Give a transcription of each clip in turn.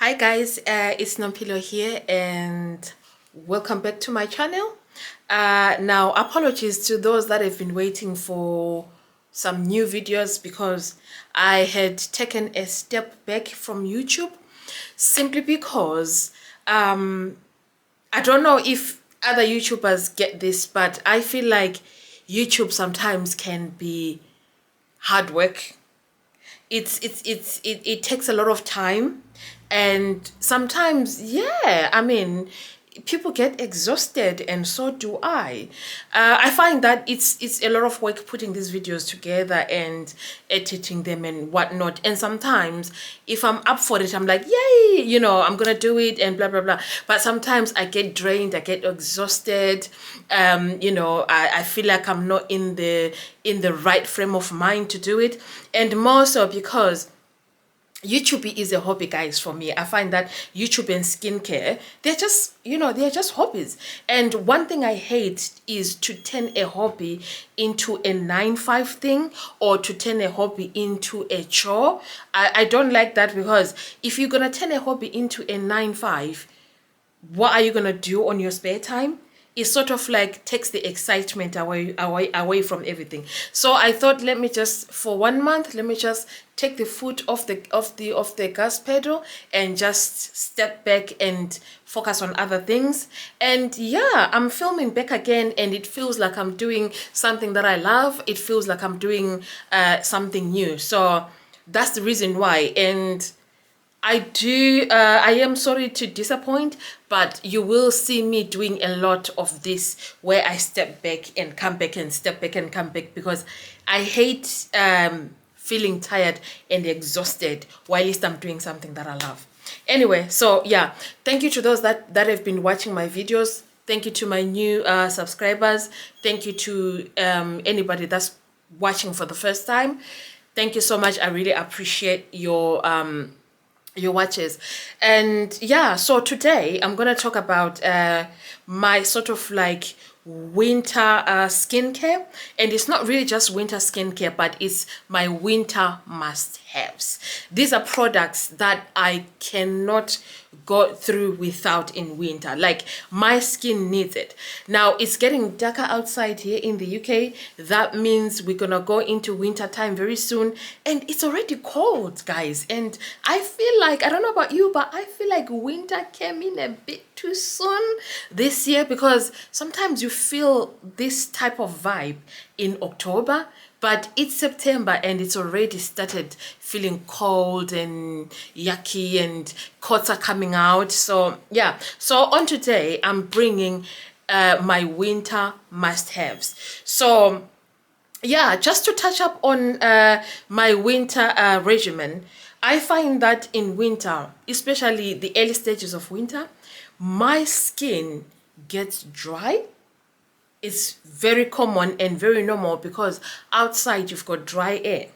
Hi guys, it's Nompilo here and welcome back to my channel. Now apologies to those that have been waiting for some new videos because I had taken a step back from YouTube simply because I don't know if other YouTubers get this, but I feel like YouTube sometimes can be hard work. It takes a lot of time, and sometimes, yeah, I mean, people get exhausted, and so do I find that it's a lot of work putting these videos together and editing them and whatnot. And sometimes if I'm up for it, I'm like, yay, I'm gonna do it and blah blah blah. But sometimes I get drained, I get exhausted. I feel like I'm not in the right frame of mind to do it, and more so because YouTube is a hobby, guys. For me, I find that YouTube and skincare, they're just hobbies. And one thing I hate is to turn a hobby into a 9-5 thing, or to turn a hobby into a chore. I don't like that, because if you're gonna turn a hobby into a 9-5, what are you gonna do on your spare time? It sort of like takes the excitement away from everything. So I thought, let me just, for 1 month, let me just take the foot off the gas pedal and just step back and focus on other things. And yeah, I'm filming back again, and it feels like I'm doing something that I love. It feels like I'm doing something new. So that's the reason why. And I am sorry to disappoint, but you will see me doing a lot of this where I step back and come back and step back and come back, because I hate feeling tired and exhausted whilst I'm doing something that I love. Anyway, so yeah, thank you to those that have been watching my videos. Thank you to my new subscribers. Thank you to anybody that's watching for the first time. Thank you so much. I really appreciate your watches. And yeah, so today I'm gonna talk about my sort of like winter skincare. And it's not really just winter skincare, but it's my winter must-haves. These are products that I cannot go through without in winter. Like, my skin needs it. Now it's getting darker outside here in the UK. That means we're gonna go into winter time very soon, and it's already cold, guys. And I feel like, I don't know about you, but I feel like winter came in a bit too soon this year, because sometimes you feel this type of vibe in October, but it's September and it's already started feeling cold and yucky, and coats are coming out. So yeah, so on today I'm bringing my winter must-haves. So yeah, just to touch up on my winter regimen, I find that in winter, especially the early stages of winter, my skin gets dry. It's very common and very normal, because outside you've got dry air.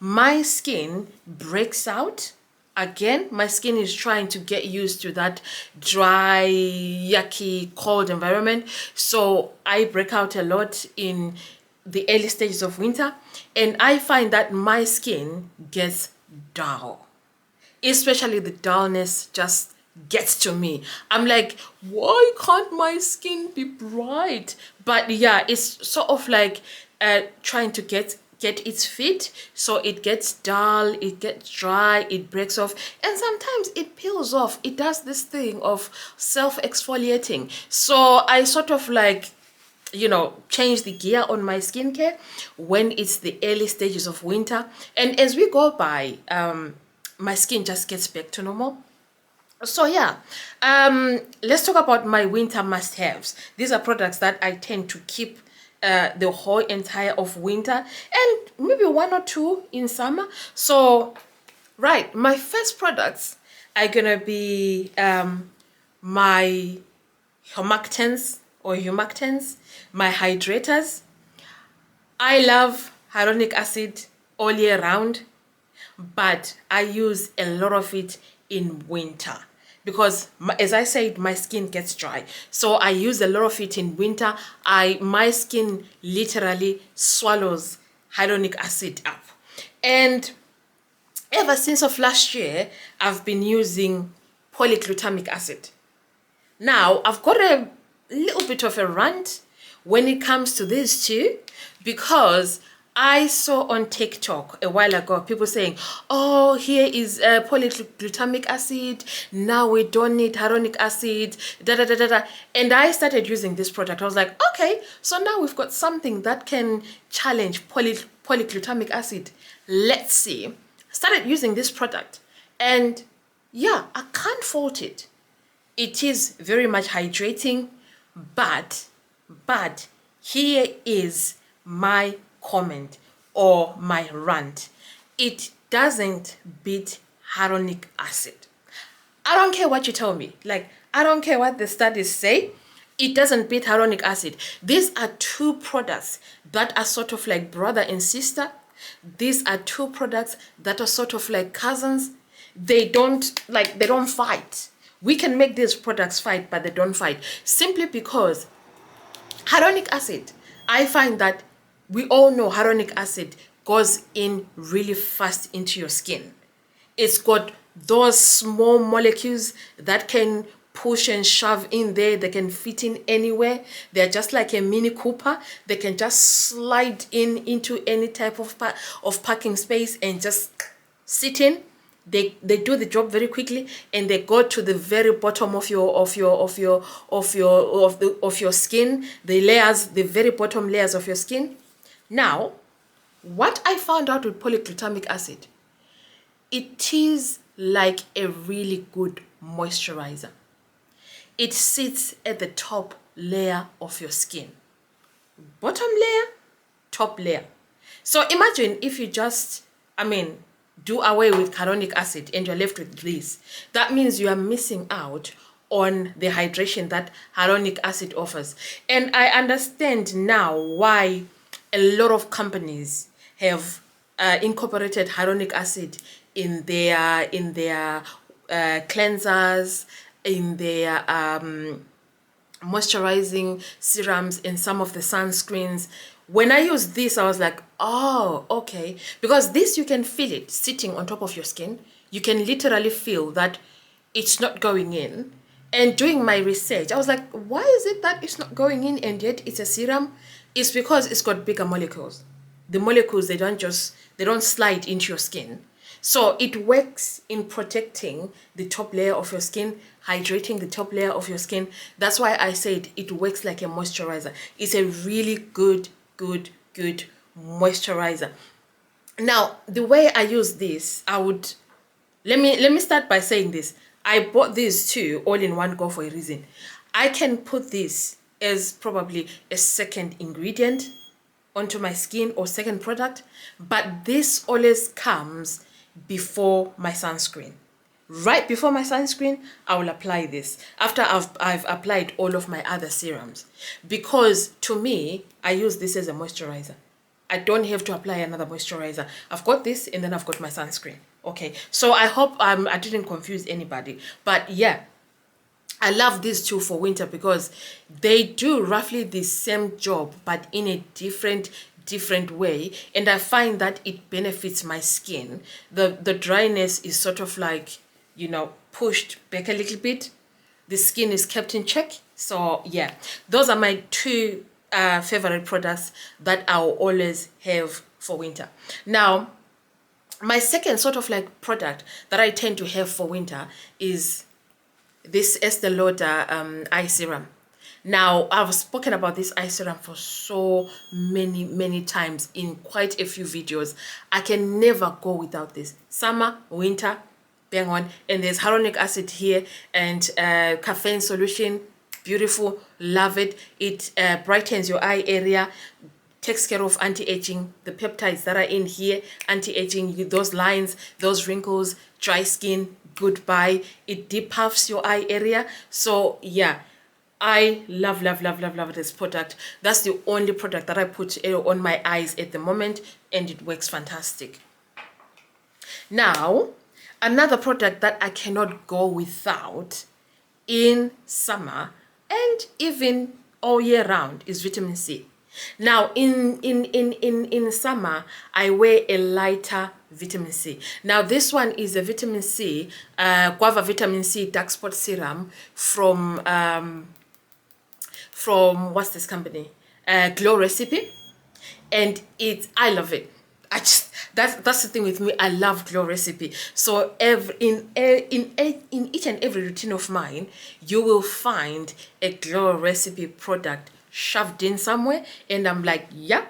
My skin breaks out. Again, my skin is trying to get used to that dry, yucky, cold environment. So I break out a lot in the early stages of winter, and I find that my skin gets dull. Especially the dullness just gets to me. I'm like, why can't my skin be bright? But yeah, it's sort of like trying to get its feet. So it gets dull, it gets dry, it breaks off, and sometimes it peels off. It does this thing of self-exfoliating. So I sort of like, change the gear on my skincare when it's the early stages of winter. And as we go by, my skin just gets back to normal. So yeah, let's talk about my winter must-haves. These are products that I tend to keep the whole entire of winter, and maybe one or two in summer. So right, my first products are gonna be my humectants, my hydrators. I love hyaluronic acid all year round, but I use a lot of it in winter, because as I said, my skin gets dry. So I use a lot of it in winter. My skin literally swallows hyaluronic acid up. And ever since of last year, I've been using polyglutamic acid. Now, I've got a little bit of a rant when it comes to these two, because I saw on TikTok a while ago people saying, oh, here is polyglutamic acid, now we don't need hyaluronic acid, da da da da da. And I started using this product. I was like, okay, so now we've got something that can challenge polyglutamic acid. Let's see. Started using this product, and yeah, I can't fault it. It is very much hydrating, but here is my comment or my rant. It doesn't beat hyaluronic acid. I don't care what you tell me. Like, I don't care what the studies say. It doesn't beat hyaluronic acid. These are two products that are sort of like brother and sister. These are two products that are sort of like cousins. They don't fight. We can make these products fight, but they don't fight. Simply because hyaluronic acid, I find that we all know hyaluronic acid goes in really fast into your skin. It's got those small molecules that can push and shove in there. They can fit in anywhere. They're just like a Mini Cooper. They can just slide into any type of parking space and just sit in. They do the job very quickly, and they go to the very bottom of your skin, the very bottom layers of your skin. Now, what I found out with polyglutamic acid, it is like a really good moisturizer. It sits at the top layer of your skin. Bottom layer, top layer. So imagine if you just, do away with hyaluronic acid and you're left with this. That means you are missing out on the hydration that hyaluronic acid offers. And I understand now why a lot of companies have incorporated hyaluronic acid in their cleansers, in their moisturizing serums, in some of the sunscreens. When I used this, I was like, oh, okay. Because this, you can feel it sitting on top of your skin. You can literally feel that it's not going in. And doing my research, I was like, why is it that it's not going in and yet it's a serum? It's because it's got bigger molecules. The molecules, they don't slide into your skin. So it works in protecting the top layer of your skin, hydrating the top layer of your skin. That's why I said it works like a moisturizer. It's a really good moisturizer. Now, the way I use this, let me start by saying this. I bought these two all in one go for a reason. I can put this as probably a second ingredient onto my skin or second product, but this always comes before my sunscreen. Right before my sunscreen, I will apply this after I've applied all of my other serums, because to me, I use this as a moisturizer. I don't have to apply another moisturizer. I've got this and then I've got my sunscreen. Okay, so I hope I didn't confuse anybody. But yeah, I love these two for winter because they do roughly the same job but in a different way, and I find that it benefits my skin. The dryness is sort of like, pushed back a little bit. The skin is kept in check. So yeah, those are my two favorite products that I'll always have for winter. Now, my second sort of like product that I tend to have for winter is this Estee Lauder eye serum. Now, I've spoken about this eye serum for so many times in quite a few videos. I can never go without this. Summer, winter, bang on. And there's hyaluronic acid here and caffeine solution. Beautiful, love it. It brightens your eye area, takes care of anti-aging, the peptides that are in here, anti-aging, those lines, those wrinkles, dry skin, goodbye. It depuffs your eye area. So yeah, I love this product. That's the only product that I put on my eyes at the moment, and it works fantastic. Now, another product that I cannot go without in summer and even all year round is vitamin C. Now, in summer, I wear a lighter vitamin C. Now, this one is a vitamin C, guava vitamin C dark spot serum from what's this company? Glow Recipe, and I love it. I just that's the thing with me. I love Glow Recipe. So in each and every routine of mine, you will find a Glow Recipe product shoved in somewhere, and I'm like, yeah,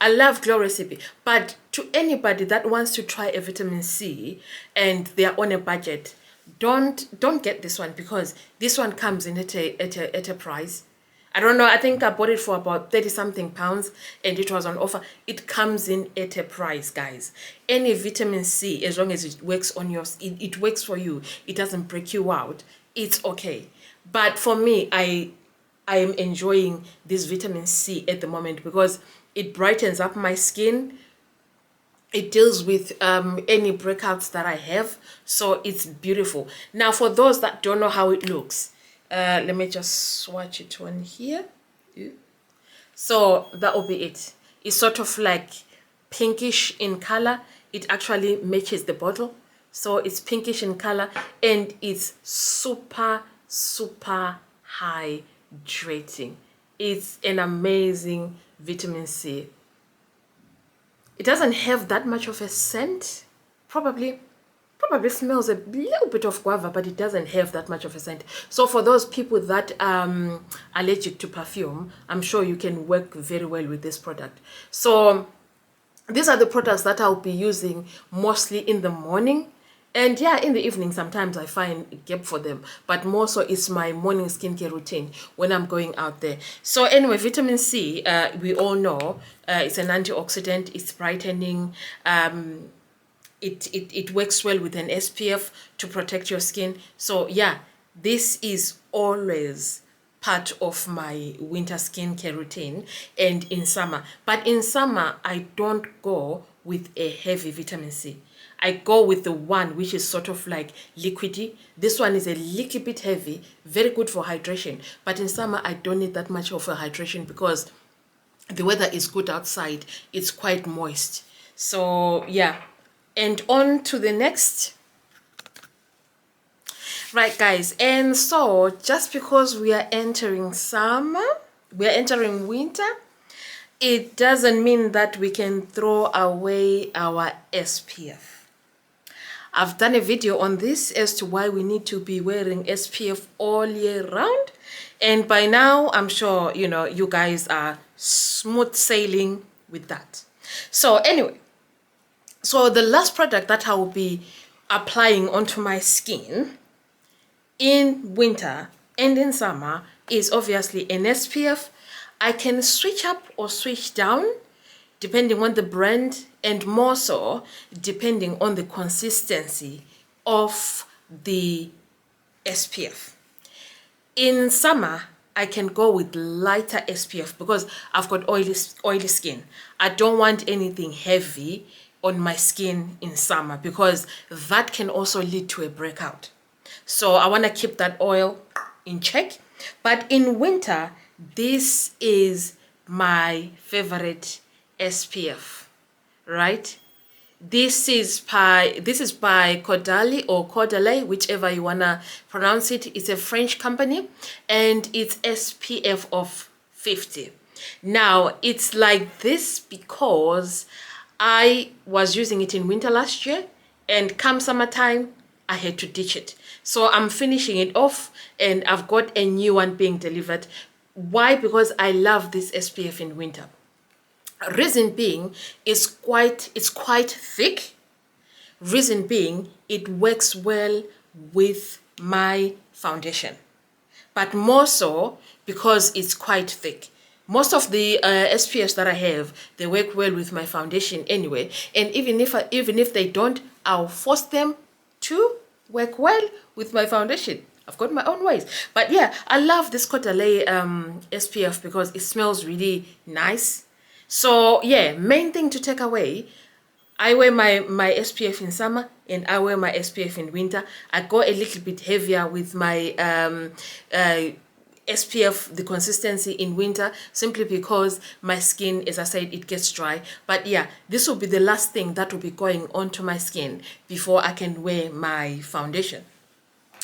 I love Glow Recipe. But to anybody that wants to try a vitamin C and they're on a budget, don't get this one, because this one comes in at a price. I don't know. I think I bought it for about 30 something pounds and it was on offer. It comes in at a price, guys. Any vitamin C, as long as it works on it works for you, it doesn't break you out, it's okay. But for me, I am enjoying this vitamin C at the moment because it brightens up my skin. It deals with any breakouts that I have. So it's beautiful. Now, for those that don't know how it looks, let me just swatch it on here. So that will be it. It's sort of like pinkish in color. It actually matches the bottle. So it's pinkish in color and it's super, super hydrating. It's an amazing vitamin C. It doesn't have that much of a scent. Probably smells a little bit of guava, but it doesn't have that much of a scent. So for those people that are allergic to perfume, I'm sure you can work very well with this product. So these are the products that I'll be using mostly in the morning. And yeah, in the evening, sometimes I find a gap for them. But more so, it's my morning skincare routine when I'm going out there. So anyway, vitamin C, we all know, it's an antioxidant. It's brightening. It works well with an SPF to protect your skin. So yeah, this is always part of my winter skincare routine and in summer. But in summer, I don't go with a heavy vitamin C. I go with the one which is sort of like liquidy. This one is a little bit heavy, very good for hydration. But in summer, I don't need that much of a hydration because the weather is good outside. It's quite moist. So yeah. And on to the next. Right, guys. And so just because we are entering summer, we are entering winter, it doesn't mean that we can throw away our SPF. I've done a video on this as to why we need to be wearing SPF all year round. And by now, I'm sure, you guys are smooth sailing with that. So anyway, so the last product that I will be applying onto my skin in winter and in summer is obviously an SPF. I can switch up or switch down depending on the brand, and more so depending on the consistency of the SPF. In summer, I can go with lighter SPF because I've got oily skin. I don't want anything heavy on my skin in summer because that can also lead to a breakout. So I want to keep that oil in check. But in winter, this is my favorite SPF, right? This is by Caudalie or Caudalie, whichever you wanna pronounce it. It's a French company and it's SPF of 50. Now it's like this because I was using it in winter last year, and come summertime I had to ditch it. So I'm finishing it off and I've got a new one being delivered. Why? Because I love this SPF in winter. Reason being, it's quite thick. Reason being, it works well with my foundation, but more so because it's quite thick. Most of the SPFs that I have, they work well with my foundation anyway. And even if they don't, I'll force them to work well with my foundation. I've got my own ways. But yeah, I love this Caudalie SPF because it smells really nice. So yeah, main thing to take away, I wear my SPF in summer and I wear my SPF in winter. I go a little bit heavier with my SPF, the consistency in winter, simply because my skin, as I said, it gets dry. But yeah, this will be the last thing that will be going onto my skin before I can wear my foundation.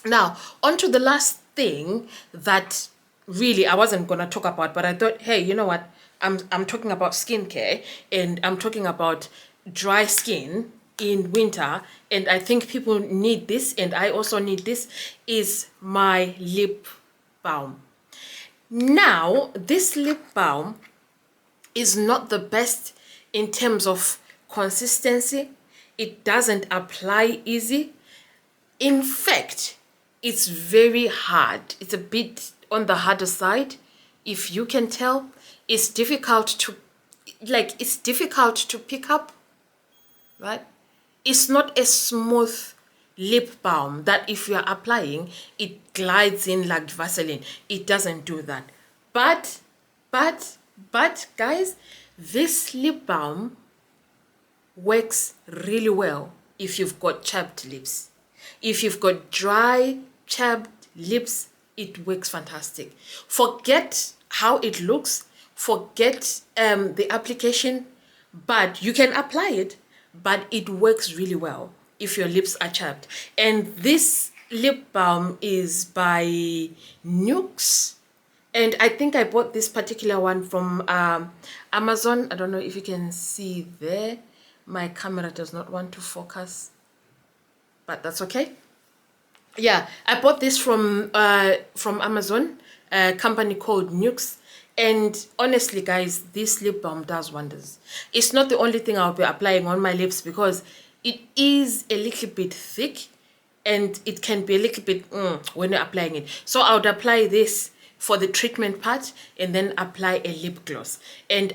Now, on to the last thing that really I wasn't gonna talk about, but I thought, hey, you know what? I'm talking about skincare, and I'm talking about dry skin in winter, and I think people need this, and I also need this, is my lip balm. Now, this lip balm is not the best in terms of consistency. It doesn't apply easy. In fact, it's very hard. It's a bit on the harder side. If you can tell, it's difficult to, like, it's difficult to pick up, right? It's not a smooth lip balm that if you're applying, it glides in like Vaseline. It doesn't do that. But, guys, this lip balm works really well if you've got chapped lips. If you've got dry, chapped lips, it works fantastic. Forget how it looks, forget the application, but you can apply it, but it works really well if your lips are chapped. And this lip balm is by Nuxe. And I think I bought this particular one from Amazon. I don't know if you can see there. My camera does not want to focus, but that's okay. Yeah, I bought this from Amazon, a company called Nuxe. And honestly, guys, this lip balm does wonders. It's not the only thing I'll be applying on my lips because it is a little bit thick and it can be a little bit when you're applying it. So I would apply this for the treatment part and then apply a lip gloss. And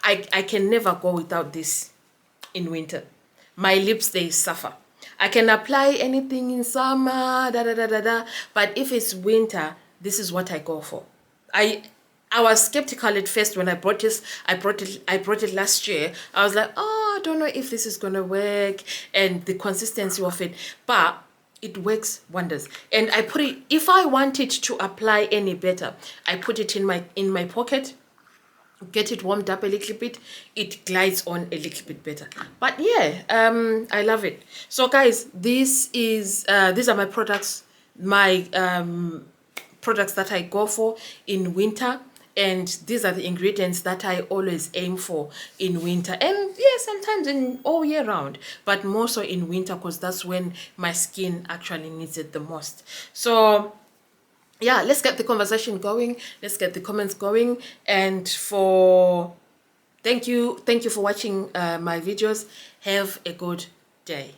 I can never go without this in winter. My lips, they suffer. I can apply anything in summer, but if it's winter, this is what I go for. I was skeptical at first when I brought this. I brought it last year. I was like, oh, I don't know if this is gonna work and the consistency of it, but it works wonders. And I put it, if I wanted to apply any better, I put it in my pocket, get it warmed up a little bit, it glides on a little bit better. But yeah, I love it. So guys, these are my products, my products that I go for in winter, and these are the ingredients that I always aim for in winter, and yeah, sometimes in all year round, but more so in winter because that's when my skin actually needs it the most. So yeah, let's get the conversation going, let's get the comments going. And thank you for watching my videos. Have a good day.